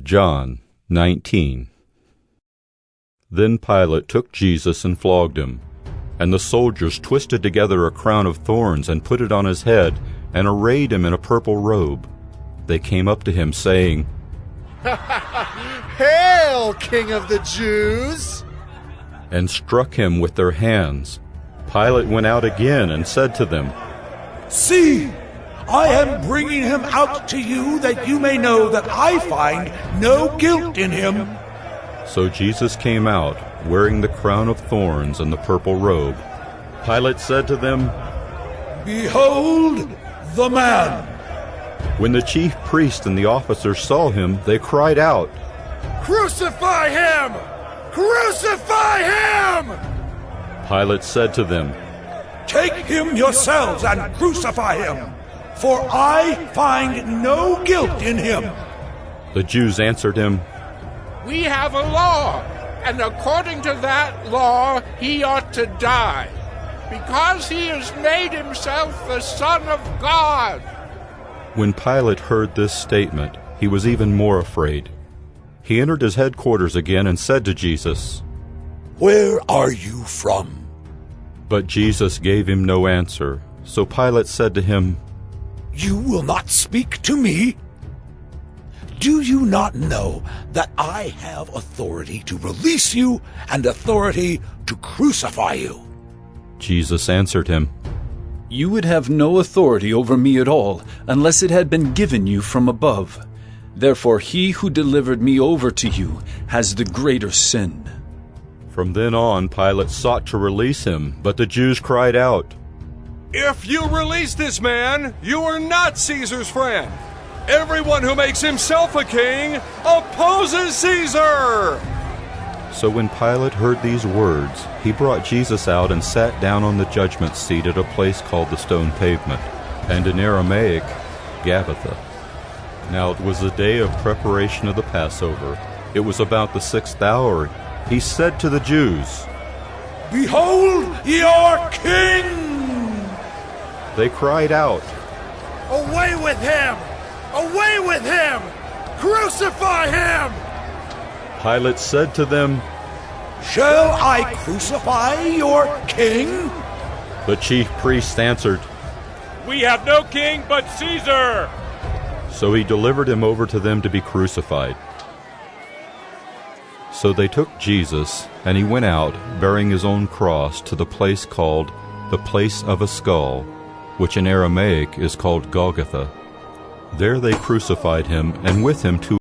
John 19. Then Pilate took Jesus and flogged him. And the soldiers twisted together a crown of thorns and put it on his head, and arrayed him in a purple robe. They came up to him, saying, "Hail, King of the Jews!" and struck him with their hands. Pilate went out again and said to them, "See, I am bringing him out to you, that you may know that I find no guilt in him." So Jesus came out, wearing the crown of thorns and the purple robe. Pilate said to them, "Behold the man!" When the chief priest and the officers saw him, they cried out, "Crucify him! Crucify him!" Pilate said to them, "Take him yourselves and crucify him, for I find no guilt in him." The Jews answered him, "We have a law, and according to that law he ought to die, because he has made himself the Son of God." When Pilate heard this statement, he was even more afraid. He entered his headquarters again and said to Jesus, "Where are you from?" But Jesus gave him no answer. So Pilate said to him, "You will not speak to me? Do you not know that I have authority to release you and authority to crucify you?" Jesus answered him, "You would have no authority over me at all, unless it had been given you from above. Therefore he who delivered me over to you has the greater sin." From then on, Pilate sought to release him, but the Jews cried out, "If you release this man, you are not Caesar's friend. Everyone who makes himself a king opposes Caesar!" So when Pilate heard these words, he brought Jesus out and sat down on the judgment seat at a place called the Stone Pavement, and in Aramaic, Gabbatha. Now it was the day of preparation of the Passover. It was about the 6th hour. He said to the Jews, "Behold your king!" They cried out, "Away with him! Away with him! Crucify him!" Pilate said to them, "Shall I crucify your king?" The chief priests answered, "We have no king but Caesar!" So he delivered him over to them to be crucified. So they took Jesus, and he went out, bearing his own cross, to the place called the Place of a Skull, which in Aramaic is called Golgotha. There they crucified him, and with him two